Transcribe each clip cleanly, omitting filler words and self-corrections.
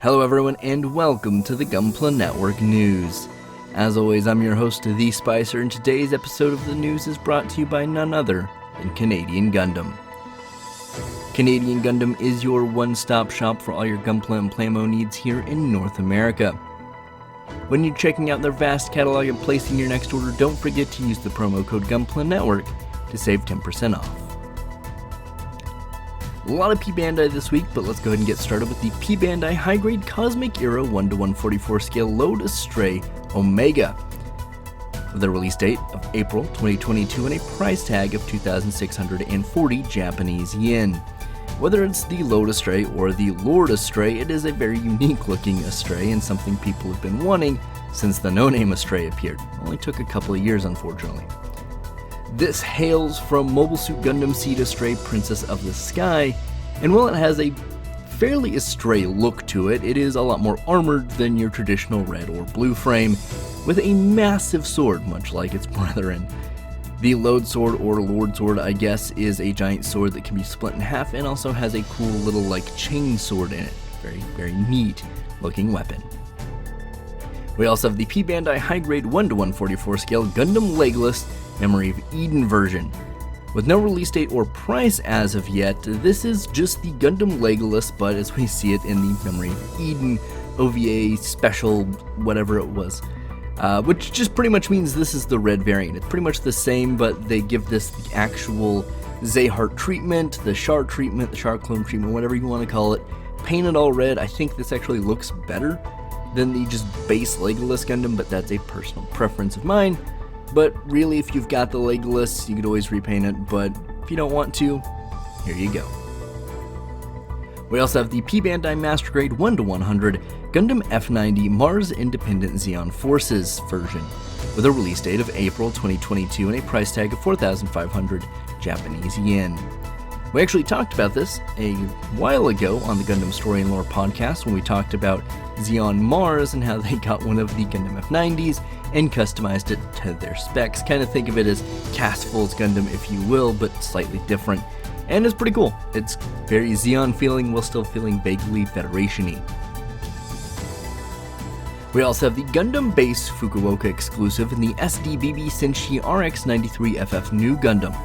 Hello everyone and welcome to the Gunpla Network News. As always, I'm your host, The Spicer, and today's episode of the news is brought to you by none other than Canadian Gundam. Canadian Gundam is your one-stop shop for all your Gunpla and Playmo needs here in North America. When you're checking out their vast catalog and placing your next order, don't forget to use the promo code Gunpla Network to save 10% off. A lot of P Bandai this week, but let's go ahead and get started with the P Bandai high-grade Cosmic Era 1-144 scale Load Astray Omega, with a release date of April 2022 and a price tag of 2,640 Japanese yen. Whether it's the Load Astray or the Lord Astray, it is a very unique looking Astray and something people have been wanting since the no-name Astray appeared. Only took a couple of years, unfortunately. This hails from Mobile Suit Gundam Seed Astray Princess of the Sky, and while it has a fairly Astray look to it, it is a lot more armored than your traditional red or blue frame, with a massive sword, much like its brethren. The Load Sword, or Lord Sword, I guess, is a giant sword that can be split in half and also has a cool little chain sword in it. Very, very neat looking weapon. We also have the P Bandai high-grade 1-144 scale Gundam Legilis Memory of Eden version. With no release date or price as of yet, this is just the Gundam Legilis, but as we see it in the Memory of Eden OVA special, whatever it was, which just pretty much means this is the red variant. It's pretty much the same, but they give this the actual Zayhart treatment, the Char treatment, the Char clone treatment, whatever you want to call it, painted all red. I think this actually looks better than the just base Legilis Gundam, but that's a personal preference of mine. But really, if you've got the Legilis, you could always repaint it, but if you don't want to, here you go. We also have the P Bandai Master Grade 1-100 Gundam F90 Mars Independent Zeon Forces version, with a release date of April 2022 and a price tag of 4,500 Japanese yen. We actually talked about this a while ago on the Gundam Story and Lore podcast when we talked about Zeon Mars and how they got one of the Gundam F90s and customized it to their specs. Kind of think of it as Castful's Gundam, if you will, but slightly different. And it's pretty cool. It's very Zeon feeling while still feeling vaguely Federation-y. We also have the Gundam Base Fukuoka exclusive in the SDBB Senshi RX-93FF New Gundam,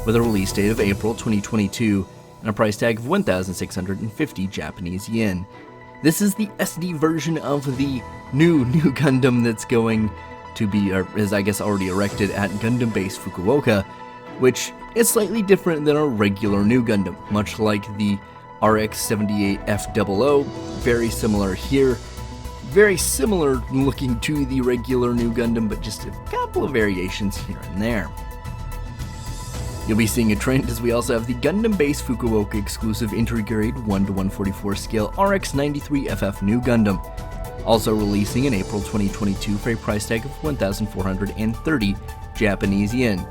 with a release date of April 2022 and a price tag of 1,650 Japanese yen. This is the SD version of the new Gundam that's going to be, or is I guess already erected at Gundam Base Fukuoka, which is slightly different than a regular new Gundam, much like the RX-78F00, very similar here. Very similar looking to the regular new Gundam, but just a couple of variations here and there. You'll be seeing a trend as we also have the Gundam Base Fukuoka exclusive Intergrade 1-144 scale RX-93FF New Gundam, also releasing in April 2022 for a price tag of 1,430 Japanese yen.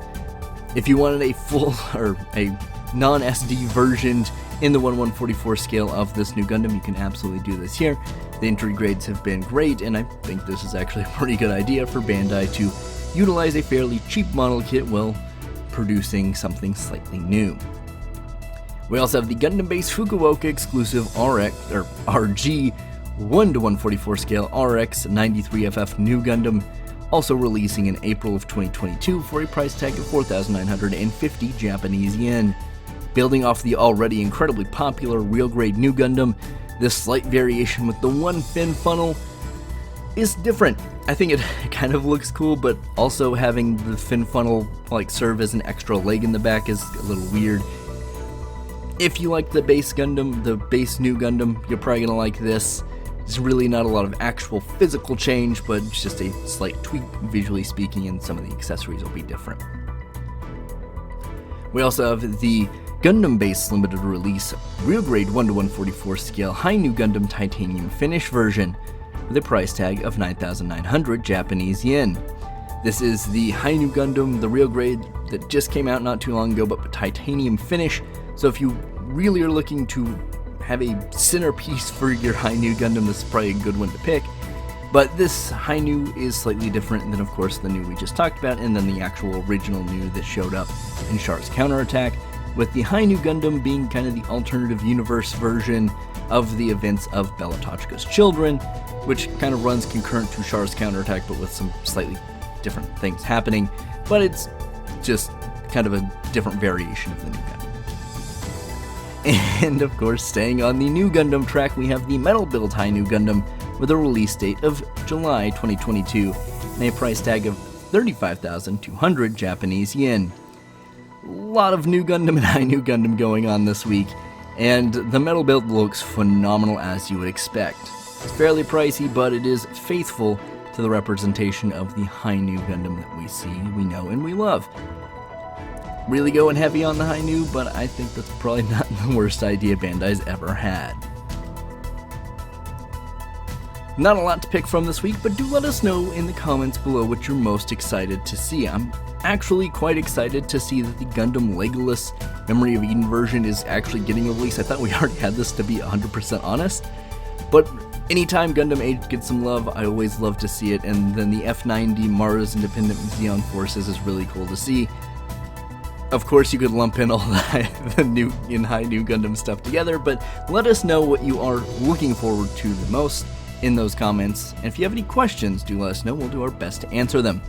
If you wanted a full or a non-SD version in the 1-144 scale of this new Gundam, you can absolutely do this here. The Intergrades have been great, and I think this is actually a pretty good idea for Bandai to utilize a fairly cheap model kit while producing something slightly new. We also have the Gundam Base Fukuoka exclusive RG 1-144 scale RX-93FF New Gundam, also releasing in April of 2022 for a price tag of 4,950 Japanese yen. Building off the already incredibly popular real grade New Gundam, this slight variation with the one fin funnel is different. I think it kind of looks cool, but also having the fin funnel serve as an extra leg in the back is a little weird. If you like the base Gundam, the base New Gundam, you're probably gonna like this. There's really not a lot of actual physical change, but it's just a slight tweak visually speaking, and some of the accessories will be different. We also have the Gundam Base limited release real grade 1-144 scale High New Gundam Titanium Finish version, with a price tag of 9,900 Japanese yen. This is the High New Gundam, the real grade that just came out not too long ago, but titanium finish. So if you really are looking to have a centerpiece for your High New Gundam, this is probably a good one to pick. But this High New is slightly different than, of course, the new we just talked about, and then the actual original new that showed up in Char's Counterattack, with the High New Gundam being kind of the alternative universe version of the events of Belatochka's Children, which kind of runs concurrent to Char's counterattack, but with some slightly different things happening. But it's just kind of a different variation of the new Gundam. And of course, staying on the new Gundam track, we have the Metal Build High New Gundam with a release date of July 2022 and a price tag of 35,200 Japanese yen. A lot of new Gundam and High New Gundam going on this week, and the metal build looks phenomenal as you would expect. It's fairly pricey, but it is faithful to the representation of the High New Gundam that we see, we know, and we love. Really going heavy on the High New, but I think that's probably not the worst idea Bandai's ever had. Not a lot to pick from this week, but do let us know in the comments below what you're most excited to see. I'm actually quite excited to see that the Gundam Legilis Memory of Eden version is actually getting a release. I thought we already had this, to be 100% honest, but anytime Gundam Age gets some love, I always love to see it, and then the F90 Mars Independent Xeon Forces is really cool to see. Of course, you could lump in all the new and High New Gundam stuff together, but let us know what you are looking forward to the most in those comments, and if you have any questions, do let us know. We'll do our best to answer them.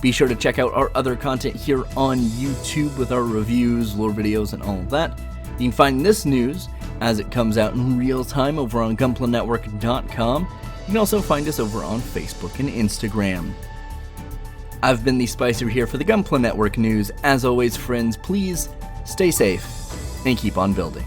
Be sure to check out our other content here on YouTube with our reviews, lore videos, and all of that. You can find this news as it comes out in real time over on GunplaNetwork.com. You can also find us over on Facebook and Instagram. I've been the Spicer here for the Gunpla Network News. As always, friends, please stay safe and keep on building.